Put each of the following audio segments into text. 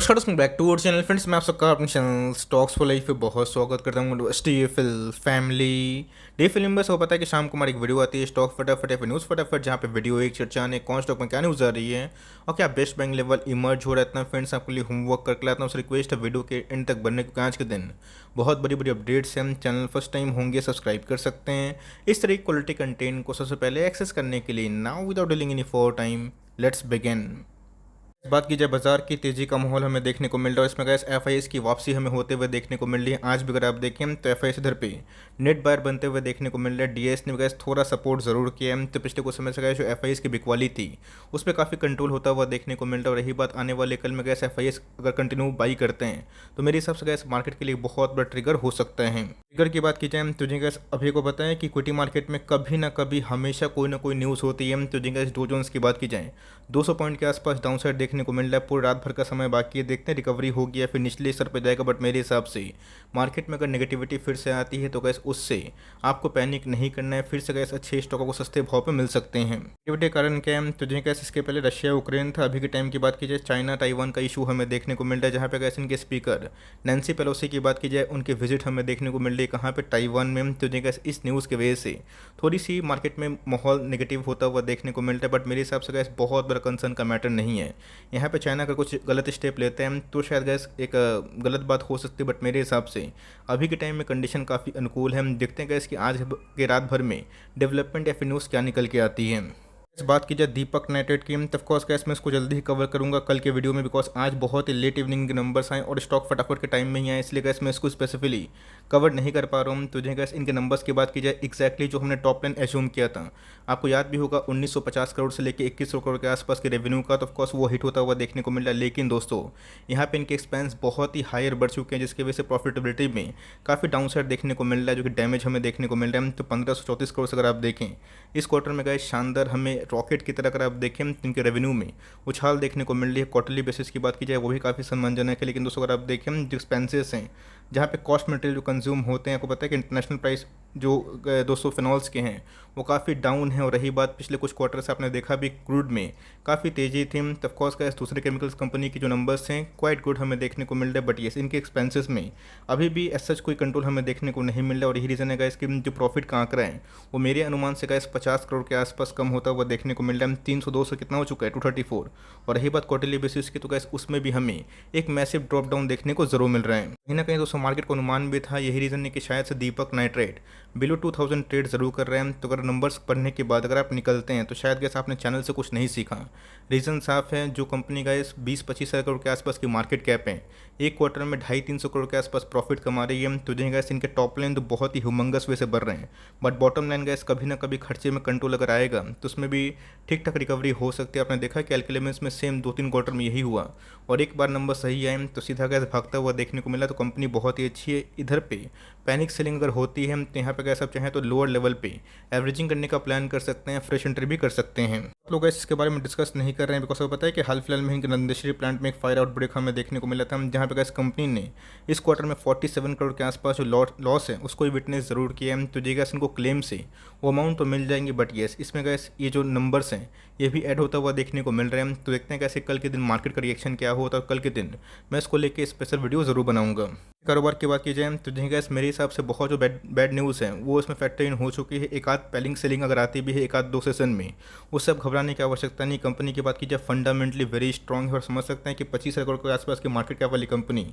नमस्कार back to our channel friends. मैं आप सबका अपने चैनल स्टॉक्स फॉर लाइफ पे बहुत स्वागत करता हूँ। स्टीफिल फैमिली डे फिल्म बस हो पता है कि शाम को हमारी एक वीडियो आती है स्टॉक फटाफट या फिर न्यूज़ फटाफट, जहाँ पे वीडियो एक चर्चा आने कौन स्टॉक में क्या न्यूज़ आ रही है और क्या बेस्ट बैंक लेवल इमर्ज हो रहा है। इतना फ्रेंड्स आपके लिए होमवर्क करके लाता हूँ। उस रिक्वेस्ट है वीडियो के एंड तक बनने को। आज के दिन बहुत बड़ी बड़ी अपडेट्स हैं। चैनल फर्स्ट टाइम होंगे सब्सक्राइब कर सकते हैं। इस तरह की क्वालिटी कंटेंट को सबसे पहले एक्सेस करने के लिए now without dealing any for time let's begin. बात की जाए बाजार की तेजी का माहौल हमें देखने को मिल रहा है। इसमें गैस एफआईएस की वापसी हमें होते हुए देखने को मिल रही है। आज भी अगर आप देखें तो एफआईएस इधर पे नेट बायर बनते हुए देखने को मिल रहा है। डीएस ने गैस थोड़ा सपोर्ट जरूर किया है। तो पिछले कुछ समय से गैस जो एफआईएस की बिकवाली थी उस पर काफ़ी कंट्रोल होता हुआ देखने को मिल रहा है। और रही बात आने वाले कल में गैस एफआईएस अगर कंटिन्यू बाई करते हैं तो मेरे हिसाब से गैस मार्केट के लिए बहुत बड़ा ट्रिगर हो सकता है। ट्रिगर की बात की जाए तो जी गैस अभी को पता है कि इक्विटी मार्केट में कभी ना कभी हमेशा कोई ना कोई न्यूज़ होती है। तो जी गैस डो जोन्स की बात की जाए 200 पॉइंट के आसपास डाउन साइड देखने को मिल रहा है। पूरी रात भर का समय बाकी है, देखते हैं रिकवरी होगी या फिर निचले स्तर पर जाएगा। बट मेरे हिसाब से मार्केट में अगर नेगेटिविटी फिर से आती है तो गैस उससे आपको पैनिक नहीं करना है। फिर से गैस अच्छे स्टॉकों को सस्ते भाव पे मिल सकते हैं। नेगेटिविटी कारण क्या है तो जी गैस इसके पहले रशिया यूक्रेन था। अभी के टाइम की बात की जाए चाइना ताइवान का इशू हमें देखने को मिल रहा है, जहाँ पे गैस इनके स्पीकर नैन्सी पेलोसी की बात की जाए उनके विजिट हमें देखने को मिल रही है कहाँ पे ताइवान में। तो जी गैस इस न्यूज़ की वजह से थोड़ी सी मार्केट में माहौल नेगेटिव होता हुआ देखने को मिल रहा है। बट मेरे हिसाब से गैस बहुत बड़ा कंसर्न का मैटर नहीं है। यहाँ पे चाइना का कुछ गलत स्टेप लेते हैं तो शायद गैस एक गलत बात हो सकती है। बट मेरे हिसाब से अभी के टाइम में कंडीशन काफ़ी अनुकूल है। हम देखते हैं गैस कि आज के रात भर में डेवलपमेंट या फिर न्यूज़ क्या निकल के आती है। इस बात की जाए दीपक नाइट्रेट की तो ऑफकोर्स गैस मैं इसको जल्दी ही कवर करूंगा कल के वीडियो में, बिकॉज आज बहुत ही लेट इवनिंग के नंबर्स आए और स्टॉक फटाफट के टाइम में ही आए, इसलिए गैस मैं इसको स्पेसिफिकली कवर नहीं कर पा रहा हूँ। तो गैस इनके नंबर्स की बात की जाए एक्जैक्टली जो हमने टॉप लाइन एज्यूम किया था, आपको याद भी होगा 1950 करोड़ से लेकर 2100 करोड़ के आसपास के रेवेन्यू का, तो ऑफकोर्स वो हिट होता हुआ देखने को मिल रहा है। लेकिन दोस्तों यहाँ पे इनके एक्सपेंस बहुत ही हायर बढ़ चुके हैं, जिसकी वजह से प्रॉफिटेबिलिटी में काफ़ी डाउन साइड देखने को मिल रहा है, जो कि डैमेज हमें देखने को मिल रहा है। तो 1534 करोड़ से अगर आप देखें इस क्वार्टर में गए शानदार हमें रॉकेट की तरह अगर आप देखें इनके रेवेन्यू में उछाल देखने को मिल रही है। क्वार्टरली बेसिस की बात की जाए वो भी काफ़ी सम्मानजनक है। लेकिन दोस्तों अगर आप देखें जो एक्सपेंसेस हैं, जहाँ पे कॉस्ट मटेरियल जो कंज्यूम होते हैं, आपको पता है कि इंटरनेशनल प्राइस जो 200 फिनॉल्स के हैं वो काफ़ी डाउन है। और रही बात पिछले कुछ क्वार्टर से आपने देखा भी क्रूड में काफ़ी तेज़ी थी। तो ऑफकोर्स का दूसरे केमिकल्स कंपनी की जो नंबर्स हैं क्वाइट गुड हमें देखने को मिल रहा है। बट ये इनके एक्सपेंसेस में अभी भी एज सच कोई कंट्रोल हमें देखने को नहीं मिल रहा। और यही रीज़न है इसके जो प्रॉफिट का आंकड़ा है वो मेरे अनुमान से गैस 50 करोड़ के आसपास कम होता हुआ देखने को मिल रहा है। 302 से कितना हो चुका है 234। और रही बात क्वार्टरली बेसिस की तो गैस उसमें भी हमें एक मैसिव ड्रॉप डाउन देखने को जरूर मिल रहा है। कहीं ना कहीं दोस्तों मार्केट को अनुमान भी था, यही रीज़न है कि शायद से दीपक नाइट्रेट बिलो 2000 ट्रेड जरूर कर रहे हैं। तो अगर नंबर्स पढ़ने के बाद अगर आप निकलते हैं तो शायद गैस आपने चैनल से कुछ नहीं सीखा। रीज़न साफ है, जो कंपनी का इस 20-25 हज़ार करोड़ के आसपास की मार्केट कैप है, एक क्वार्टर में 250-300 करोड़ के आसपास प्रॉफिट कमा रही है। तो जो गैस इनके टॉप लाइन तो बहुत ही ह्यूमंगस वे से बढ़ रहे हैं, बट बॉटम लाइन गैस कभी ना कभी खर्चे में कंट्रोल अगर आएगा तो उसमें भी ठीक ठाक रिकवरी हो सकती है। आपने देखा कि एल्केलेमेंट्स में सेम 2-3 क्वार्टर में यही हुआ और एक बार नंबर सही आए तो सीधा गैस भागता हुआ देखने को मिला। तो कंपनी बहुत ही अच्छी है। इधर पे पैनिक सेलिंग अगर होती है तो यहाँ पे गैस आप चाहें तो लोअर लेवल पे एवरेजिंग करने का प्लान कर सकते हैं, फ्रेश एंट्री भी कर सकते हैं। आप लोग गैस इसके बारे में डिस्कस नहीं कर रहे हैं बिकॉज पता है कि हाल फिलहाल में इनके नंदेश्वरी प्लांट में एक फायर आउटब्रेक हमें देखने को मिला था, जहाँ पे गैस कंपनी ने इस क्वार्टर में 47 करोड़ के आसपास जो लॉस है उसको विटनेस जरूर किया है। तो जी गैस इनको क्लेम से वो अमाउंट तो मिल जाएंगे, बट येस इसमें गैस ये जो नंबर्स हैं ये भी ऐड होता हुआ देखने को मिल रहे हैं। तो देखते हैं कैसे कल के दिन मार्केट का रिएक्शन क्या होता है और कल के दिन मैं इसको लेके स्पेशल वीडियो जरूर बनाऊंगा। कारोबार की बात की जाए तो जी गैस मेरे हिसाब से बहुत जो बैड न्यूज़ है वो इसमें फैक्टर इन हो चुकी है। एक आध पेलिंग सेलिंग अगर आती भी है एक आध दो सेशन में, उससे अब घबराने की आवश्यकता नहीं। कंपनी की बात की जाए फंडामेंटली वेरी स्ट्रॉन्ग है और समझ सकते हैं कि 25 करोड़ के आसपास की मार्केट कैप वाली कंपनी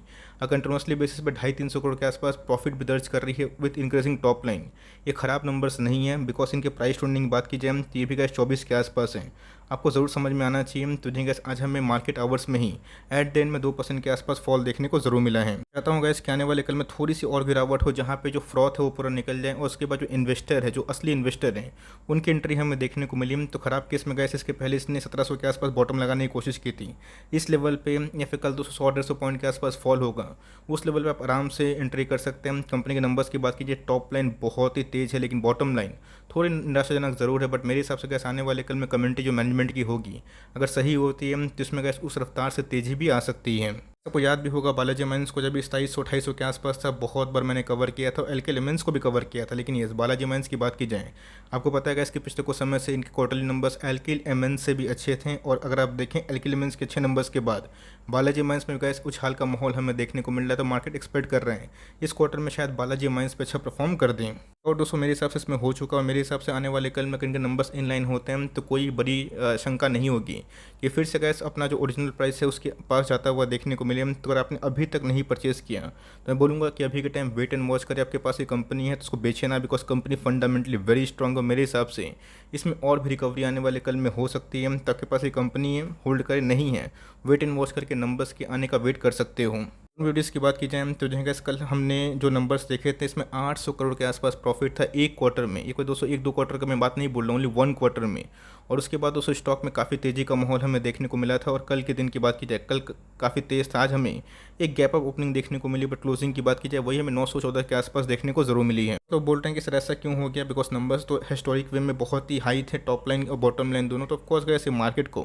कंटिन्यूसली बेसिस पे 250-300 करोड़ के आसपास प्रॉफिट भी दर्ज कर रही है विद इंक्रीजिंग टॉप लाइन। ये खराब नंबर्स नहीं है बिकॉज इनके प्राइस ट्रेंडिंग बात की जाए तो ये भी गैस 24 के आसपास है, आपको ज़रूर समझ में आना चाहिए। तो जी गैस आज हमें मार्केट आवर्स में ही एट द एंड में 2% के आसपास फॉल देखने को जरूर मिला है। चाहता हूँ गैस कि आने वाले कल में थोड़ी सी और गिरावट हो, जहाँ पे जो फ्रॉथ है वो पूरा निकल जाए और उसके बाद जो इन्वेस्टर है जो असली इन्वेस्टर हैं उनकी एंट्री हमें देखने को मिली। तो खराब केस में गैस इसके पहले इसने 1700 के आसपास बॉटम लगाने की कोशिश की थी। इस लेवल पे या फिर कल 200-150 पॉइंट के आसपास फॉल होगा, उस लेवल पे आप आराम से एंट्री कर सकते हैं। कंपनी के नंबर्स की बात कीजिए टॉप लाइन बहुत ही तेज़ है लेकिन बॉटम लाइन थोड़ी निराशाजनक जरूर है। बट मेरे हिसाब से गैस आने वाले कल में कम्युनिटी जो मैनेजमेंट की होगी अगर सही होती है तो इसमें गैस उस रफ्तार से तेज़ी भी आ सकती है। आपको याद भी होगा बालाजी माइंस को जब 2700-2800 के आसपास था बहुत बार मैंने कवर किया था, एल्केलेमेंट्स को भी कवर किया था। लेकिन ये बालाजी माइंस की बात की जाए आपको पता है इसके पिछले कुछ समय से इनके क्वार्टरली नंबर्स एल्किल एमएन से भी अच्छे थे। और अगर आप देखें एल्केलेमेंट्स के अच्छे नंबर्स के बाद बालाजी माइंस में गैस उछाल का माहौल हमें देखने को मिल रहा है, तो मार्केट एक्सपेक्ट कर रहे हैं इस क्वार्टर में शायद बालाजी माइंस पे अच्छा परफॉर्म कर दें। और दोस्तों मेरे हिसाब से इसमें हो चुका और मेरे हिसाब से आने वाले कल में इनके नंबर्स इन लाइन होते हैं तो कोई बड़ी शंका नहीं होगी कि फिर से गैस अपना जो ओरिजिनल प्राइस है उसके पास जाता हुआ देखने को मिले। तो अगर आपने अभी तक नहीं परचेज़ किया तो मैं बोलूँगा कि अभी के टाइम वेट एंड वॉच करें। आपके पास ये कंपनी है तो उसको बेचे ना, because company fundamentally very strong है। मेरे हिसाब से इसमें और भी रिकवरी आने वाले कल में हो सकती है। तो आपके पास ये कंपनी है, होल्ड करे नहीं है, वेट एंड वॉच करके नंबर्स के आने का वेट कर सकते हो। वीडियोस की बात की जाए तो जो है कल हमने जो नंबर्स देखे थे इसमें 800 करोड़ के आसपास प्रॉफिट था एक क्वार्टर में। ये कोई दोस्तों एक दो क्वार्टर का मैं बात नहीं बोल रहा हूँ, ओनली वन क्वार्टर में। और उसके बाद दोस्तों स्टॉक में काफ़ी तेज़ी का माहौल हमें देखने को मिला था। और कल के दिन की बात की जाए, कल काफ़ी तेज़ था। आज हमें एक गैप अप ओपनिंग देखने को मिली, बट क्लोजिंग की बात की जाए वही हमें 914 के आसपास देखने को जरूर मिली है। तो बोल रहे हैं कि सर ऐसा क्यों हो गया, बिकॉज नंबर्स तो हिस्टोरिक वे में बहुत ही हाई थे, टॉप लाइन और बॉटम लाइन दोनों। तो ऑफकोर्स गए मार्केट को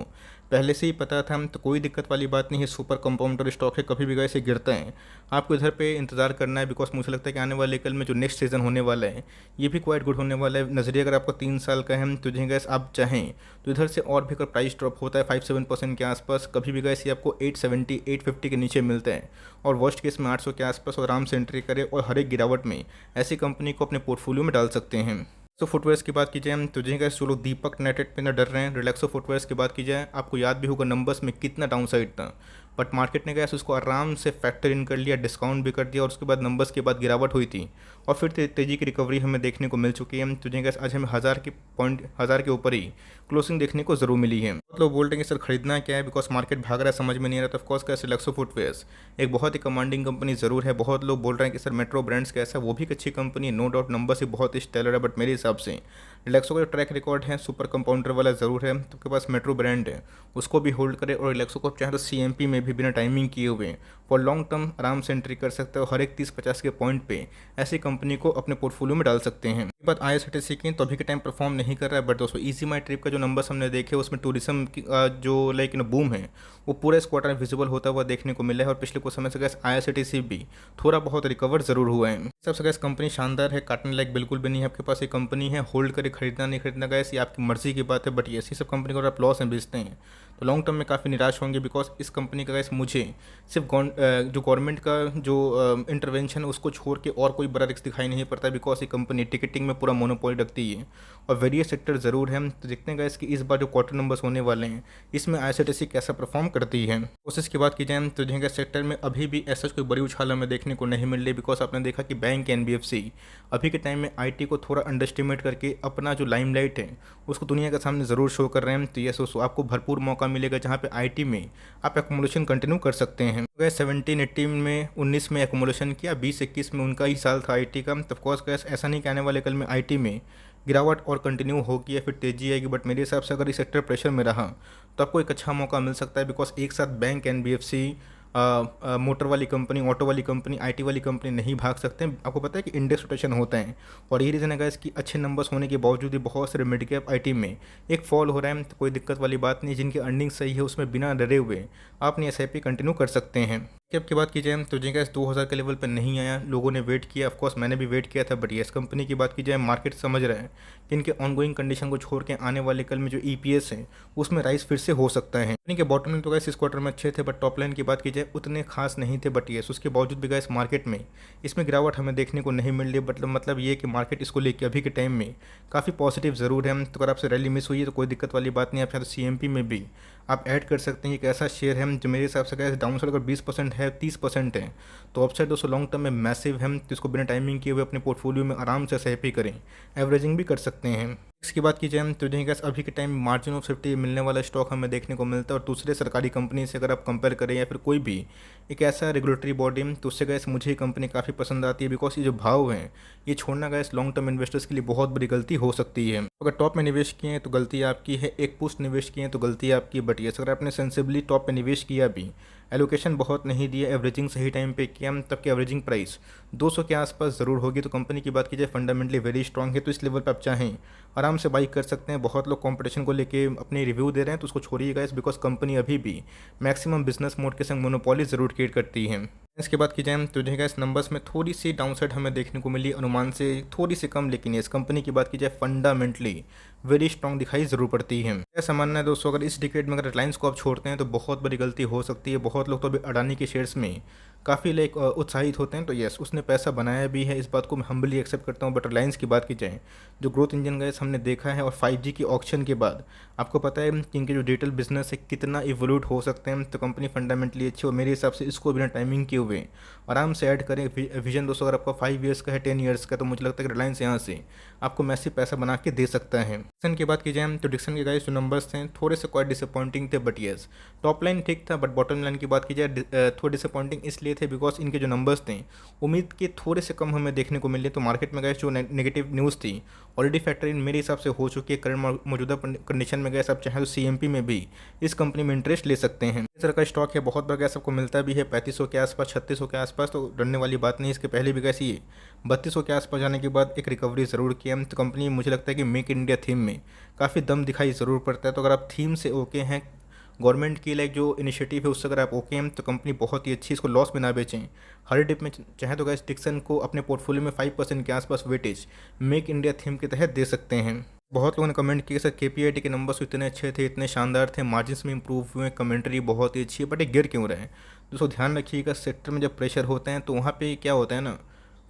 पहले से ही पता था, तो कोई दिक्कत वाली बात नहीं है। सुपर कंपाउंडर स्टॉक है, कभी भी गए से गिरता है। आपको इधर पे इंतजार करना है, बिकॉज मुझे लगता है कि आने वाले कल में जो नेक्स्ट सीजन होने वाला है ये भी क्वाइट गुड होने वाला है। नजरिया अगर आपको 3 साल का है तो गैस आप चाहें तो इधर से और भी अगर प्राइस ड्रॉप होता है 5-7% के आसपास, कभी भी गैस ये आपको 870 850 के नीचे मिलता है। और वर्स्ट केस में 800 के आसपास आराम से एंट्री करें और हर एक गिरावट में ऐसी कंपनी को अपने पोर्टफोलियो में डाल सकते हैं। तो फुटवेयर्स की बात की जाए तो जो लोग दीपक नेटेड पे ना डर रहे हैं, रिलैक्सो फुटवेयर्स की बात की जाए, आपको याद भी होगा नंबर्स में कितना डाउन साइड था, बट मार्केट ने गैस उसको आराम से फैक्टर इन कर लिया, डिस्काउंट भी कर दिया। और उसके बाद नंबर्स के बाद गिरावट हुई थी और फिर तेज़ी की रिकवरी हमें देखने को मिल चुकी है। तो गैस आज हमें 1000 के ऊपर ही क्लोजिंग देखने को जरूर मिली है। बहुत लोग बोल रहे हैं कि सर खरीदना क्या है, बिकॉज मार्केट भाग रहा है, समझ में नहीं आ रहा। तो ऑफकोर्स कैसे रिलैक्सो फुटवेयर्स एक बहुत ही कमांडिंग कंपनी जरूर है। बहुत लोग बोल रहे हैं कि सर मेट्रो ब्रांड्स कैसा, वो भी एक अच्छी कंपनी है, नो डाउट नंबर से बहुत ही स्टेलर है। बट मेरे हिसाब से रिलैक्सो का जो ट्रैक रिकॉर्ड है सुपर कंपाउंडर वाला ज़रूर है। तो आपके पास मेट्रो ब्रांड है उसको भी होल्ड करे, और रिलैक्सो को चाहे तो CMP में भी बिना टाइमिंग किए हुए फॉर लॉन्ग टर्म आराम से एंट्री कर सकते हो। हर एक 30-50 के पॉइंट पे ऐसी कंपनी को अपने पोर्टफोलियो में डाल सकते हैं। बात IRCTC की तो अभी के टाइम परफॉर्म नहीं कर रहा है, बट दोस्तों इजी माई ट्रिप का जो नंबर्स हमने देखे उसमें टूरिज्म की जो लाइक बूम है वो पूरे इस क्वार्टर में विजिबल होता हुआ देखने को मिला है। और पिछले कुछ समय से गैस IRCTC भी थोड़ा बहुत रिकवर जरूर हुआ है। सबसे गैस कंपनी शानदार है, काटने लायक बिल्कुल भी नहीं है। आपके पास एक कंपनी है, होल्ड करे, खरीदना नहीं खरीदना गैस ये आपकी मर्जी की बात है। बट ऐसी सब कंपनी को अगर आप लॉस में बेचते हैं तो लॉन्ग टर्म में काफ़ी निराश होंगे, बिकॉज इस कंपनी का गैस मुझे सिर्फ जो गवर्नमेंट का जो इंटरवेंशन है उसको छोड़ के और कोई बड़ा रिस्क दिखाई नहीं पड़ता, बिकॉज ये कंपनी टिकटिंग में पूरा मोनोपोली रखती है और वेरियस सेक्टर ज़रूर है। तो देखते हैं गैस कि इस बार जो क्वार्टर नंबर्स होने वाले हैं इसमें IRCTC कैसा परफॉर्म करती है। कोशिश की बात की जाए तो जो सेक्टर में अभी भी ऐसा कोई बड़ी उछाल हमें देखने को नहीं मिल रही, बिकॉज आपने देखा कि बैंक NBFC अभी के टाइम में IT को थोड़ा अंडरस्टिमेट करके अपना जो लाइमलाइट है उसको दुनिया के सामने ज़रूर शो कर रहे हैं। तो ये सोचो आपको भरपूर मौका मिलेगा जहाँ पे IT में आप एकोमोडेशन कंटिन्यू कर सकते हैं। गैस 17-18 में 19 में एकोमोडेशन किया, 20-21 में उनका ही साल था IT का। तो ऑफकोर्स गैस ऐसा नहीं कि आने वाले कल में IT में गिरावट और कंटिन्यू होगी या फिर तेजी आएगी, बट मेरे हिसाब से अगर इस सेक्टर प्रेशर में रहा तो आपको एक अच्छा मौका मिल सकता है, बिकॉज एक साथ बैंक NBFC मोटर वाली कंपनी, ऑटो वाली कंपनी, IT वाली कंपनी नहीं भाग सकते हैं। आपको पता है कि इंडेक्स रोटेशन होता है और ये रीज़न है गाइस कि अच्छे नंबर्स होने के बावजूद भी बहुत सारे मिड कैप IT में एक फॉल हो रहा है। तो कोई दिक्कत वाली बात नहीं, जिनकी अर्निंग सही है उसमें बिना डरे हुए आपने SIP कंटिन्यू कर सकते हैं। कैप की बात की जाए तो जी गैस 2000 के लेवल पर नहीं आया, लोगों ने वेट किया, ऑफकोर्स मैंने भी वेट किया था। बट येस कंपनी की बात की जाए मार्केट समझ रहा है कि इनके ऑनगोइंग कंडीशन को छोड़ के आने वाले कल में जो EPS है उसमें राइस फिर से हो सकता है। इनके बॉटम लाइन तो गैस इस क्वार्टर में अच्छे थे, बट टॉप लाइन की बात की जाए उतने खास नहीं थे। बट येस उसके बावजूद भी गैस मार्केट में इसमें गिरावट हमें देखने को नहीं मिल रही। बट मतलब ये कि मार्केट इसको लेकर अभी के टाइम में काफ़ी पॉजिटिव ज़रूर है। तो अगर आपसे रैली मिस हुई है तो कोई दिक्कत वाली बात नहीं, आप चाहे तो CMP में भी आप ऐड कर सकते हैं। एक ऐसा शेयर है जो मेरे हिसाब से गैस डाउन साइड अगर 20% है, 30% है, तो अपसाइड दोस्तों लॉन्ग टर्म में मैसिव है। तो इसको बिना टाइमिंग किए हुए अपने पोर्टफोलियो में आराम से SIP करें, एवरेजिंग भी कर सकते हैं। इसकी बात की जाए तो गैस अभी के टाइम मार्जिन ऑफ सेफ्टी मिलने वाला स्टॉक हमें देखने को मिलता है। और दूसरे सरकारी कंपनी से अगर आप कंपेयर करें या फिर कोई भी एक ऐसा रेगुलेटरी बॉडी तो उससे गैस मुझे ये कंपनी काफ़ी पसंद आती है, बिकॉज ये जो भाव हैं ये छोड़ना गैस लॉन्ग टर्म इन्वेस्टर्स के लिए बहुत बड़ी गलती हो सकती है। अगर टॉप में निवेश किए हैं तो गलती आपकी है, एक पुस्ट निवेश किए हैं तो गलती आपकी। बट ये अगर आपने सेंसिबली टॉप पे निवेश किया भी, एलोकेशन बहुत नहीं दिया, एवरेजिंग सही टाइम पे किया, तब की एवरेजिंग प्राइस 200 के आसपास ज़रूर होगी। तो कंपनी की बात की जाए फंडामेंटली वेरी स्ट्रॉन्ग है, तो इस लेवल पर आप चाहें आराम से बाई कर सकते हैं। बहुत लोग कंपटीशन को लेके अपने रिव्यू दे रहे हैं तो उसको छोड़िएगा इस, बिकॉज कंपनी अभी भी मैक्सिमम बिजनेस मोड के संग मोनोपोली ज़रूर क्रिएट करती है। इसके बाद की जाए तो देखिएगा इस नंबर्स में थोड़ी सी डाउनसाइड हमें देखने को मिली, अनुमान से थोड़ी सी कम, लेकिन इस कंपनी की बात की जाए फंडामेंटली वेरी स्ट्रॉन्ग दिखाई ज़रूर पड़ती है। ऐसा मानना है दोस्तों, अगर इस डिकेड में अगर रिलायंस को आप छोड़ते हैं तो बहुत बड़ी गलती हो सकती है। बहुत लोग तो अभी अडानी के शेयर्स में काफ़ी लाइक उत्साहित होते हैं, तो यस उसने पैसा बनाया भी है, इस बात को मैं हम्बली एक्सेप्ट करता हूँ। बट रिलायंस की बात की जाए, जो ग्रोथ इंजन गैस हमने देखा है, और 5G की ऑक्शन के बाद आपको पता है कि इनके जो डिजिटल बिजनेस है कितना इवोल्यूट हो सकते हैं, तो कंपनी फंडामेंटली अच्छी, और मेरे हिसाब से इसको बिना टाइमिंग किए हुए आराम से ऐड करें विजन दोस्तों। अगर आपका 5 ईयर्स का है, 10 ईयर्स का, तो मुझे लगता है कि रिलायंस यहाँ से आपको मैसिव पैसा बना के दे सकता है। डिक्सन की बात की जाए तो डिक्सन के गाइस जो नंबर्स थे थोड़े से क्वाइट डिसअपॉइंटिंग थे, बट यस टॉप लाइन ठीक था, बट बॉटम लाइन की बात की जाए थोड़े डिसअपॉइंटिंग इसलिए थे बिकॉज इनके जो नंबर्स थे उम्मीद के थोड़े से कम हमें देखने को मिले। तो मार्केट में गए जो नेगेटिव न्यूज़ थी ऑलरेडी फैक्टर इन मेरे हिसाब से हो चुकी है। करंट मौजूदा कंडीशन में गए आप चाहे तो CMP में भी इस कंपनी में इंटरेस्ट ले सकते हैं। इस तरह का स्टॉक है, बहुत बार गैस आपको मिलता भी है 3500 के आसपास, 3600 के आसपास, तो डरने वाली बात नहीं। इसके पहले भी गैस ये 3200 के आसपास जाने के बाद एक रिकवरी ज़रूर किया। तो कंपनी मुझे लगता है कि मेक इंडिया थीम में काफ़ी दम दिखाई ज़रूर पड़ता है। तो अगर आप थीम से ओके हैं, गवर्नमेंट की लाइक जो इनिशिएटिव है उससे अगर आप ओके हैं, तो कंपनी बहुत ही अच्छी, इसको लॉस में ना बेचें। हर डिप में चाहे तो गैस डिक्सन को अपने पोर्टफोलियो में 5% के आसपास वेटेज मेक इंडिया थीम के तहत दे सकते हैं। बहुत लोगों ने कमेंट किया सर KPIT के नंबर्स इतने अच्छे थे, इतने शानदार थे, मार्जिन्स में इंप्रूव हुए, कमेंट्री बहुत ही अच्छी है, बट ये गिर क्यों रहे हैं। दोस्तों ध्यान रखिएगा, सेक्टर में जब प्रेशर होते हैं तो वहाँ पे क्या होता है ना,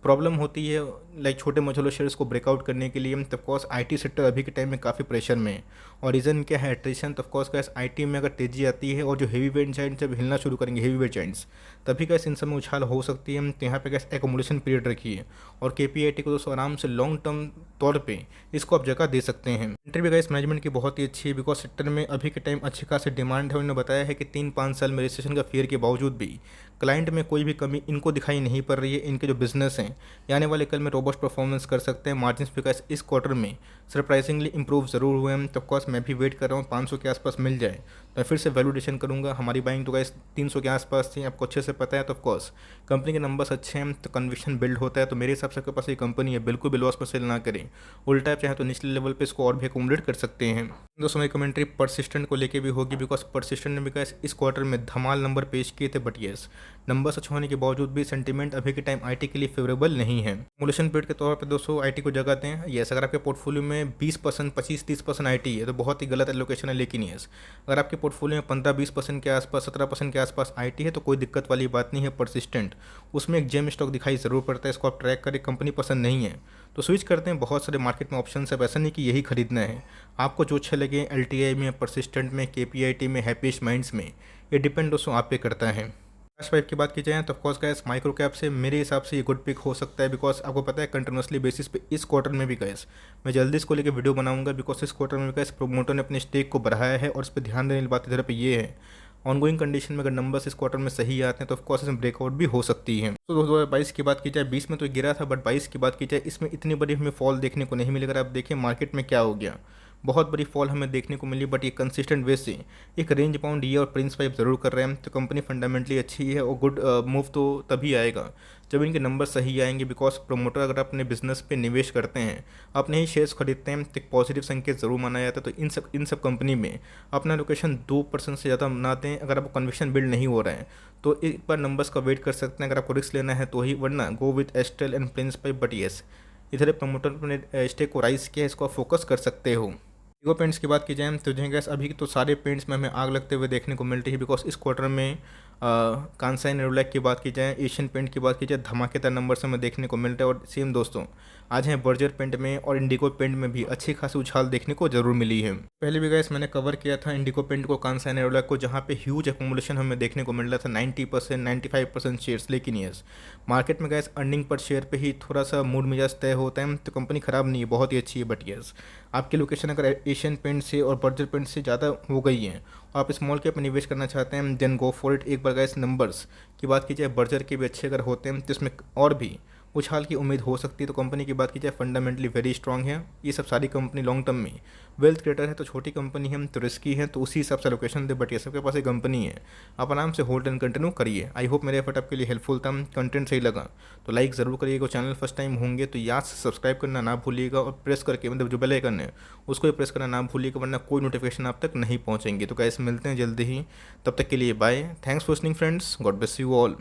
प्रॉब्लम होती है लाइक छोटे मझोले शेयर्स को ब्रेकआउट करने के लिए। तब कोर्स IT सेक्टर अभी के टाइम में काफ़ी प्रेशर में है, और रीज़न क्या है, एट्रिशन। तब कोर्स कैस IT में अगर तेज़ी आती है और जो हेवी वेट जाइंट्स जब हिलना शुरू करेंगे, हेवी वेट जाइंट्स, तभी कैसे इन सब में उछाल हो सकती है। तो यहाँ पे कैसे एकोमोडेशन पीरियड रखिए, और KPIT को दोस्तों आराम से लॉन्ग टर्म तौर पे इसको आप जगह दे सकते हैं। एंट्री भी गाइस मैनेजमेंट की बहुत ही अच्छी है, बिकॉज सेक्टर में अभी के टाइम अच्छी खासी डिमांड है। उन्होंने बताया है कि 3-5 साल में रजिस्ट्रेशन का फेयर के बावजूद भी क्लाइंट में कोई भी कमी इनको दिखाई नहीं पड़ रही है। इनके जो बिजनेस हैं ये आने वाले कल में रोबस्ट परफॉर्मेंस कर सकते हैं। मार्जिन्स भी गाइस इस क्वार्टर में सरप्राइजिंगली इंप्रूव ज़रूर हुए हैं। तो ऑफकोर्स मैं भी वेट कर रहा हूँ 500 के आसपास मिल जाए तो मैं फिर से वैल्यूडेशन करूँगा। हमारी बाइंग तो गाइस 300 के आसपास थी, आपको अच्छे से पता है। तो ऑफकोर्स कंपनी के नंबर्स अच्छे हैं तो कन्विक्शन बिल्ड होता है। तो मेरे हिसाब से आपके पास ये कंपनी है, बिल्कुल भी लॉस पर सेल ना करें, उल्टा आप चाहे तो निचले लेवल पे इसको और भी एकोमोडेट कर सकते हैं। दोस्तों मेरी कमेंट्री परसिस्टेंट को लेके भी होगी, बिकॉज परसिस्टेंट ने भी गाइस इस क्वार्टर में धमाल नंबर पेश किए थे, बट यस नंबर्स अच्छे होने के बावजूद भी सेंटीमेंट अभी के टाइम IT के लिए फेवरेबल नहीं है। एक्यूमुलेशन पीरियड के तौर पे दोस्तों IT को जगह दें। यस अगर आपके पोर्टफोलियो में 20%, 25-30% IT है तो बहुत ही गलत एलोकेशन है। लेकिन यस अगर आपके पोर्टफोलियो में 15-20% के आसपास, 17% के आसपास IT है तो कोई दिक्कत वाली बात नहीं है। परसिस्टेंट उसमें एक जेम स्टॉक दिखाई ज़रूर पड़ता है, इसको आप ट्रैक करें। कंपनी पसंद नहीं है तो स्विच करते हैं, बहुत सारे मार्केट में ऑप्शन है, ऐसा नहीं कि यही खरीदना है। आपको जो अच्छे लगे LTI में, परसिस्टेंट में, KPIT में, हैप्पीएस्ट माइंड्स में, ये डिपेंड दोस्तों आप पे करता है। कैश वाइप की बात की जाए तो ऑफकोर्स गैस माइक्रो कैप से मेरे हिसाब से ये गुड पिक हो सकता है, बिकॉज आपको पता है कंटिन्यूसली बेसिस पे इस क्वार्टर में भी गैस मैं जल्दी इसको लेकर वीडियो बनाऊंगा, बिकॉज इस क्वार्टर में गैस प्रोमोटर ने अपने स्टेक को बढ़ाया है। और इस पर ध्यान देने वाली बात इधर पे ये है, ऑनगोइंग कंडीशन में अगर नंबर्स इस क्वार्टर में सही आते हैं तो ऑफकोर्स इसमें ब्रेकआउट भी हो सकती है। तो 2022 की बात की जाए, 20 में तो गिरा था, बट 22 की बात की जाए इसमें इतनी बड़ी हमें फॉल देखने को नहीं मिली। अगर आप देखें मार्केट में क्या हो गया, बहुत बड़ी फॉल हमें देखने को मिली, बट ये कंसिस्टेंट वे से एक रेंज बाउंड ये और प्रिंस पाइप ज़रूर कर रहे हैं। तो कंपनी फंडामेंटली अच्छी है, और गुड मूव तो तभी आएगा जब इनके नंबर सही आएंगे। बिकॉज प्रोमोटर अगर अपने बिजनेस पे निवेश करते हैं, अपने ही शेयर्स खरीदते हैं, तो एक पॉजिटिव संकेत ज़रूर माना जाता है। तो इन सब कंपनी में अपना लोकेशन 2% से ज़्यादा ना दें। अगर आपको कन्विक्शन बिल्ड नहीं हो रहा है तो एक बार नंबर्स का वेट कर सकते हैं, अगर आपको रिस्क लेना है तो ही, वरना go with Astral and Prince Pipe. But yes इधर प्रमोटर ने स्टेक को राइज किया, इसको आप फोकस कर सकते हो। ईगो पेंट्स की बात की जाए तो जो गैस अभी तो सारे पेंट्स में हमें आग लगते हुए देखने को मिलती है, बिकॉज इस क्वार्टर में कांसाई नेरोलैक की बात की जाए, एशियन पेंट की बात की जाए, धमाकेदार नंबर्स हमें देखने को मिलता है। और सेम दोस्तों आज हैं बर्जर पेंट में और इंडिगो पेंट में भी अच्छी खासी उछाल देखने को जरूर मिली है। पहले भी गैस मैंने कवर किया था इंडिगो पेंट को, कांसाई नेरोलैक को, जहाँ पे ह्यूज एक्यूमुलेशन हमें देखने को मिल रहा था 90%, 95% शेयर्स। लेकिन यस मार्केट में गैस अर्निंग पर शेयर पे ही थोड़ा सा मूड मिजाज तय होता है। तो कंपनी ख़राब नहीं है, बहुत ही अच्छी है। बट यस आपकी लोकेशन अगर एशियन पेंट से और बर्जर पेंट से ज़्यादा हो गई है और आप स्मॉल कैप में निवेश करना चाहते हैं, देन गो फॉर इट। एक बार गैस नंबर्स की बात की जाए, बर्जर के भी अच्छे अगर होते हैं तो इसमें और भी उछाल की उम्मीद हो सकती है। तो कंपनी की बात की जाए फंडामेंटली वेरी स्ट्रांग है। ये सब सारी कंपनी लॉन्ग टर्म में वेल्थ क्रिएटर है, तो छोटी कंपनी है तो रिस्की है, तो उसी हिसाब से लोकेशन दे। बट ये सबके पास एक कंपनी है, आप आराम से होल्ड एंड कंटिन्यू करिए। आई होप मेरे एफर्ट आपके लिए हेल्पफुल था, कंटेंट सही लगा तो लाइक ज़रूर करिएगा। चैनल फर्स्ट टाइम होंगे तो याद से सब्सक्राइब करना ना भूलिएगा, और प्रेस करके मतलब जो बेल आइकन है उसको भी प्रेस करना ना भूलिएगा, वरना कोई नोटिफिकेशन आप तक नहीं पहुँचेंगे। तो कैसे मिलते हैं जल्दी ही, तब तक के लिए bye. Thanks for listening friends, God bless you all.